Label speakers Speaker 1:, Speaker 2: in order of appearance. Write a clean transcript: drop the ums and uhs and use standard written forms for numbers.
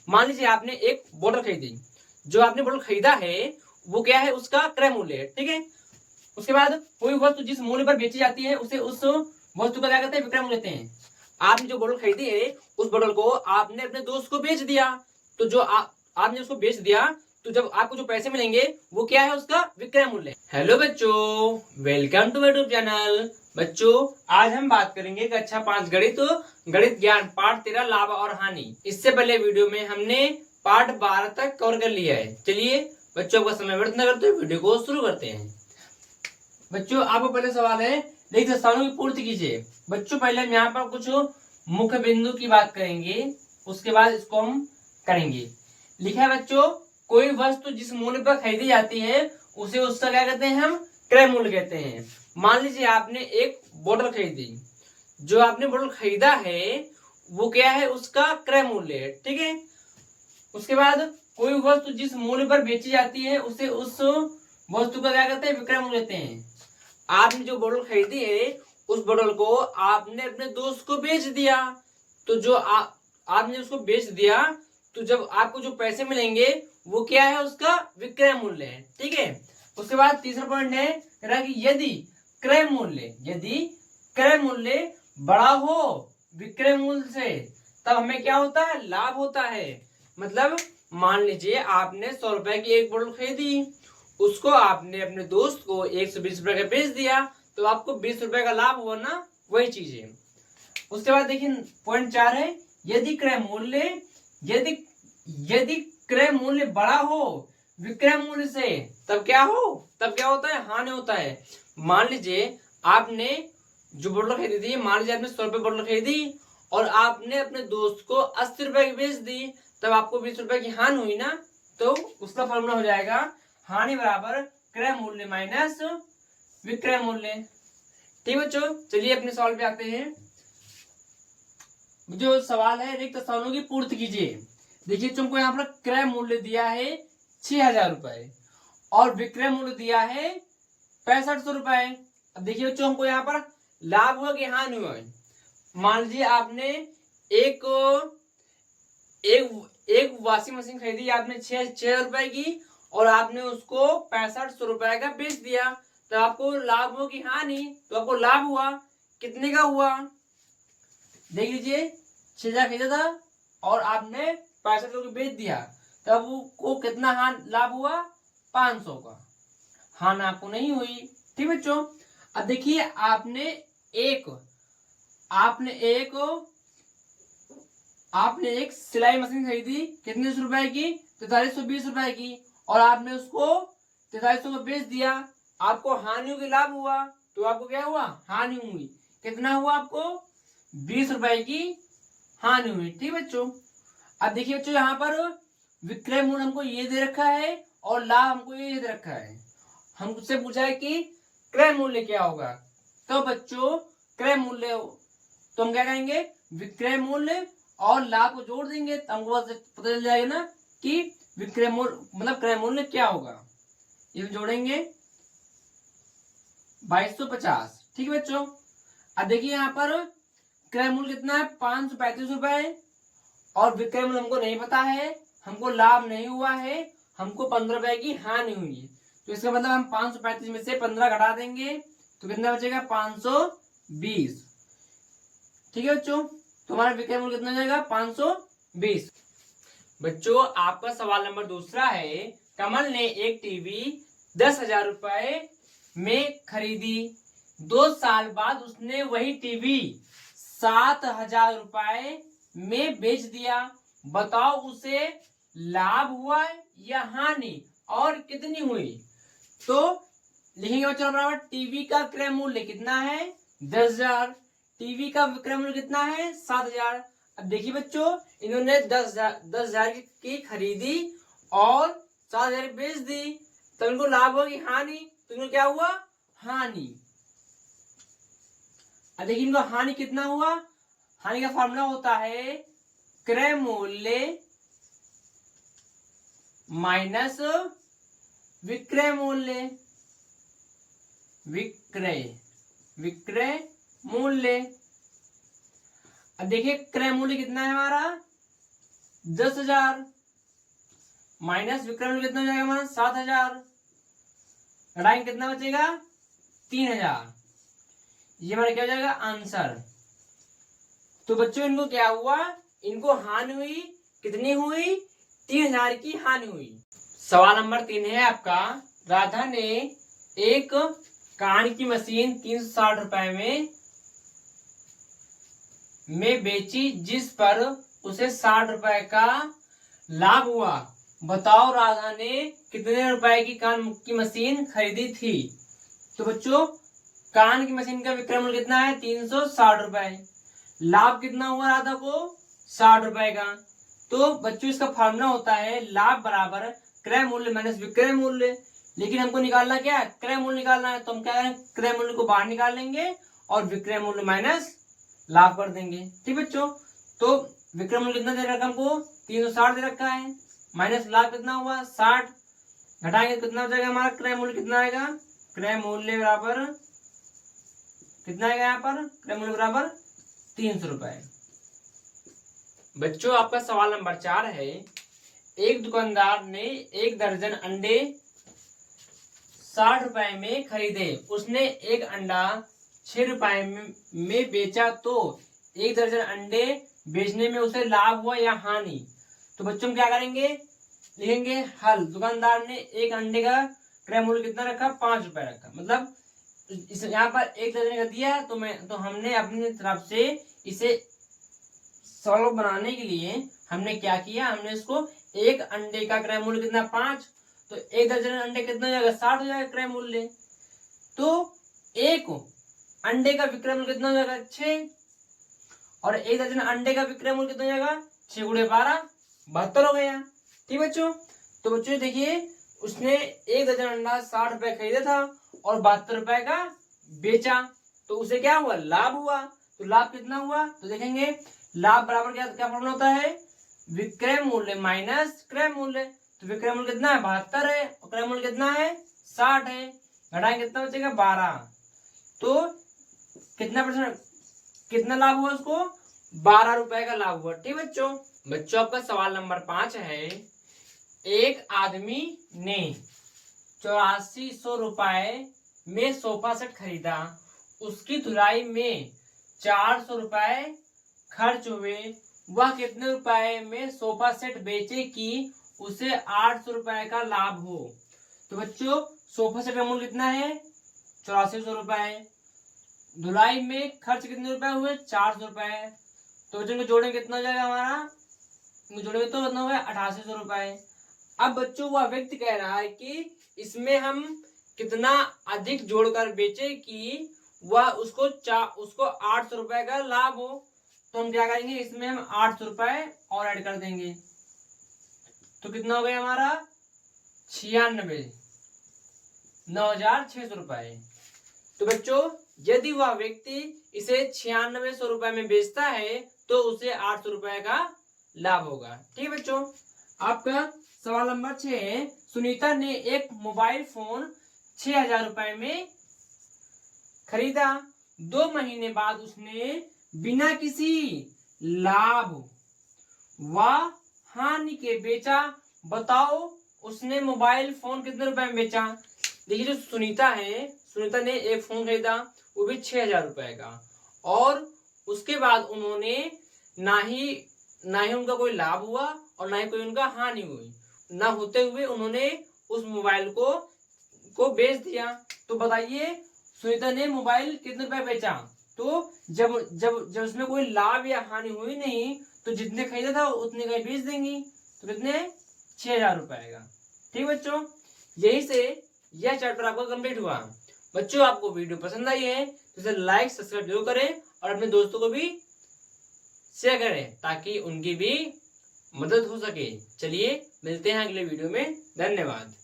Speaker 1: मान लीजिए आपने एक बोतल खरीदी, जो आपने बोतल खरीदा है वो क्या है, उसका क्रय मूल्य है, ठीक है। उसके बाद कोई वस्तु जिस मूल्य पर बेची जाती है उसे उस वस्तु का क्या कहते हैं, विक्रय मूल्य कहते हैं। आपने जो बोतल खरीदी है उस बोतल को आपने अपने दोस्त को बेच दिया, तो जो आपने उसको बेच दिया, तो जब आपको जो पैसे मिलेंगे वो क्या है, उसका विक्रय मूल्य। हेलो बच्चों, welcome to my YouTube channel. बच्चों आज हम बात करेंगे कक्षा 5 गणित ज्ञान पाठ 13 लाभ और हानि। इससे पहले वीडियो में हमने पाठ 12 तक कवर कर लिया है। चलिए बच्चों का समय व्यर्थ न करते वीडियो को शुरू करते हैं। बच्चों आपको पहले सवाल है, लिखित स्थानों की पूर्ति कीजिए। बच्चों पहले हम यहाँ पर कुछ मुख्य बिंदु की बात करेंगे, उसके बाद इसको हम करेंगे। लिखा है बच्चों, कोई वस्तु जिस मूल्य पर खरीदी जाती है उसे उसका क्या कहते हैं, हम क्रय मूल्य कहते हैं। मान लीजिए आपने एक बोतल खरीदी, जो आपने बोतल खरीदा है वो क्या है, उसका क्रय मूल्य है, ठीक है। उसके बाद कोई वस्तु जिस मूल्य पर बेची जाती है उसे उस वस्तु का क्या कहते हैं, विक्रय मूल्य कहते हैं। आपने जो बोतल खरीदी है उस बोतल को आपने अपने दोस्त को बेच दिया, तो जो आपने उसको बेच दिया, तो जब आपको जो पैसे मिलेंगे वो क्या है, उसका विक्रय मूल्य है, ठीक है। उसके बाद तीसरा पॉइंट है कि यदि क्रय मूल्य बड़ा हो विक्रय मूल्य से, तब हमें क्या होता है, लाभ होता है। मतलब मान लीजिए आपने 100 रुपए की एक बोतल खरीदी, उसको आपने अपने दोस्त को 120 रुपए का बेच दिया, तो आपको 20 रुपए का लाभ हुआ ना, वही चीज है। उसके बाद देखिए पॉइंट 4 है, यदि क्रय मूल्य बड़ा हो विक्रय मूल्य से, तब क्या होता है, हानि होता है। मान लीजिए आपने जो बोतल खरीदी थी, मान लीजिए आपने 100 रुपए बोतल खरीदी और आपने अपने दोस्त को 80 रुपए की बेच दी, तब आपको 20 रुपए की हानि हुई ना, तो उसका फॉर्मूला हो जाएगा हानि बराबर क्रय मूल्य माइनस विक्रय मूल्य। ठीक बच्चों, चलिए अपने सवाल पे आते हैं। जो सवाल है, रिक्त स्थानों की पूर्ति कीजिए। देखिए तुमको यहाँ पर क्रय मूल्य दिया है 6000 रुपए और विक्रय मूल्य दिया है 6500 रुपए। अब देखिए बच्चों, हमको यहाँ पर लाभ हुआ कि हानि हुआ। मान लीजिए आपने एक वॉशिंग मशीन खरीदी आपने 6 रुपए की और आपने उसको 6500 रुपए का बेच दिया, तो आपको लाभ हो कि हानि, तो आपको लाभ हुआ। कितने का हुआ, देख लीजिए 6000 खरीदा था और आपने 6500 को बेच दिया, तब वो कितना लाभ हुआ, 500 का। हानि आपको नहीं हुई। ठीक बच्चों, अब देखिए आपने एक सिलाई मशीन खरीदी, कितने रुपए की, 4320 रुपए की, और आपने उसको 4300 को बेच दिया, आपको हानि की लाभ हुआ, तो आपको क्या हुआ, हानि हुई। कितना हुआ, आपको 20 रुपए की हानि हुई। ठीक बच्चों, अब देखिए बच्चों, यहाँ पर विक्रय मूल्य हमको ये दे रखा है और लाभ हमको ये दे रखा है। हमसे पूछा है कि क्रय मूल्य क्या होगा, तो बच्चों क्रय मूल्य, तो हम क्या कहेंगे, विक्रय मूल्य और लाभ को जोड़ देंगे, तो हमको पता चल जाएगा ना कि विक्रय मूल्य मतलब क्रय मूल्य क्या होगा। ये जोड़ेंगे 2250। ठीक है बच्चों, अब देखिए यहाँ पर क्रय मूल्य कितना है, 535 रुपए, और विक्रय मूल्य हमको नहीं पता है, हमको लाभ नहीं हुआ है, हमको 15 रुपए की हानि हुई है। तो इसका मतलब हम 535 में से 15 घटा देंगे, तो कितना बचेगा, 520। ठीक है बच्चों, तुम्हारा विक्रय मूल्य कितना जाएगा, 520। बच्चों आपका सवाल नंबर दूसरा है, कमल ने एक टीवी 10,000 रुपए में खरीदी, 2 साल बाद उसने वही टीवी 7,000 रुपए में बेच दिया, बताओ उसे लाभ हुआ या हानि और कितनी हुई। तो लिखेंगे बच्चों बराबर, टीवी का क्रय मूल्य कितना है, 10,000, टीवी का विक्रय मूल्य कितना है, 7,000। अब देखिए बच्चों, इन्होंने 10,000 की खरीदी और 7,000 बेच दी, तो इनको लाभ होगी हानि, तो इनको क्या हुआ, हानि। अब देखिए इनको हानि कितना हुआ, हानि का फॉर्मूला होता है क्रय मूल्य माइनस विक्रय मूल्य, विक्रय मूल्य। अब देखिए क्रय मूल्य कितना है हमारा, 10,000 माइनस विक्रय मूल्य कितना हो जाएगा हमारा 7,000, घटाएंगे कितना बचेगा 3,000। ये हमारा क्या हो जाएगा आंसर। तो बच्चों इनको क्या हुआ, इनको हानि हुई, कितनी हुई 3,000 की हानि हुई। सवाल नंबर 3 है आपका, राधा ने एक कान की मशीन 360 रुपए में बेची जिस पर उसे 60 रुपए का लाभ हुआ। बताओ राधा ने कितने रुपए की कान की मशीन खरीदी थी। तो बच्चों कान की मशीन का विक्रय मूल्य कितना है 360 रुपए, लाभ कितना हुआ राधा को 60 रुपए का। तो बच्चों इसका फॉर्मूला होता है लाभ बराबर क्रय मूल्य माइनस विक्रय मूल्य। लेकिन हमको निकालना क्या है क्रय मूल्य निकालना है, तो हम क्या करें क्रय मूल्य को बाहर निकाल लेंगे और विक्रय मूल्य माइनस लाभ कर देंगे। ठीक बच्चों, तो विक्रय मूल्य कितना दे रखा हमको 360 दे रखा है, माइनस लाभ कितना हुआ 60, घटाएंगे कितना हो जाएगा हमारा क्रय मूल्य कितना आएगा, क्रय मूल्य बराबर कितना आएगा यहाँ पर क्रय मूल्य बराबर 300 रुपए। बच्चों आपका सवाल नंबर 4 है, एक दुकानदार ने 1 दर्जन अंडे 60 रुपए में खरीदे, उसने एक अंडा 6 रुपए में बेचा, तो 1 दर्जन अंडे बेचने में उसे लाभ हुआ या हानि। तो बच्चों क्या करेंगे लिखेंगे हल। दुकानदार ने एक अंडे का क्रय मूल्य कितना रखा 5 रुपए रखा, मतलब इस यहाँ पर 1 दर्जन का दिया तो हमने अपनी तरफ से इसे सॉल्व बनाने के लिए हमने क्या किया, हमने इसको एक अंडे का क्रय मूल्य कितना 5, तो 1 दर्जन अंडे कितना हो जाएगा 60 हो जाएगा क्रय मूल्य। तो एक अंडे का विक्रय मूल्य कितना हो जाएगा 6, और 1 दर्जन अंडे का विक्रय मूल्य कितना हो जाएगा 6 × 12 72 हो गया। ठीक बच्चों, तो बच्चों देखिए उसने 1 दर्जन अंडा 60 रुपए खरीदा था और 72 रुपए का बेचा, तो उसे क्या हुआ लाभ हुआ। तो लाभ कितना हुआ, तो देखेंगे लाभ बराबर क्या क्या फॉर्मूला होता है विक्रय मूल्य माइनस क्रय मूल्य। तो विक्रय मूल्य कितना है 72 है और क्रय मूल्य कितना है 60 है, घटाएंगे कितना बचेगा 12, तो कितना परसेंट कितना लाभ हुआ उसको 12 रुपए का लाभ हुआ। ठीक बच्चों, बच्चों आपका सवाल नंबर 5 है, एक आदमी ने 8400 रुपए में सोफा सेट खरीदा, उसकी धुलाई में 400 रुपए खर्च हुए, वह कितने रुपए में सोफा सेट बेचे कि उसे 800 रुपए का लाभ हो। तो बच्चों सोफा सेट का मूल्य कितना है 8400 रुपए, धुलाई में खर्च कितने रुपए हुए 400 रुपए, तो बच्चों को जोड़ेंगे कितना हो जाएगा हमारा, जोड़ेंगे तो कितना होगा 8800 रुपए। अब बच्चों वह व्यक्ति कह रहा है कि इसमें हम कितना अधिक जोड़कर बेचे कि वह उसको 800 रुपए का लाभ हो। तो हम क्या करेंगे इसमें हम 800 रुपए और ऐड कर देंगे, तो कितना हो गया हमारा 9,600 रुपए। तो बच्चों यदि वह व्यक्ति इसे 9600 रुपए में बेचता है तो उसे 800 रुपए का लाभ होगा। ठीक है बच्चों, आपका सवाल नंबर 6 है, सुनीता ने एक मोबाइल फोन 6000 रुपए में खरीदा, 2 महीने बाद उसने बिना किसी लाभ व हानि के बेचा। बताओ उसने मोबाइल फोन कितने रुपए में बेचा। देखिए जो सुनीता है, सुनीता ने एक फोन खरीदा वो भी 6000 रुपए का, और उसके बाद उन्होंने ना ही उनका कोई लाभ हुआ और ना ही कोई उनका हानि हुई, ना होते हुए उन्होंने उस मोबाइल को बेच दिया। तो बताइए सुनीता ने मोबाइल कितने रुपए बेचा। तो जब उसमें कोई लाभ या हानि हुई नहीं तो जितने खरीदा था उतने का बेच देंगी, तो कितने 6000 रुपए का। ठीक बच्चों, यही से यह चैप्टर आपका कंप्लीट हुआ। बच्चों आपको वीडियो पसंद आई है तो इसे लाइक सब्सक्राइब जरूर करें और अपने दोस्तों को भी शेयर करें ताकि उनकी भी मदद हो सके। चलिए मिलते हैं अगले वीडियो में, धन्यवाद।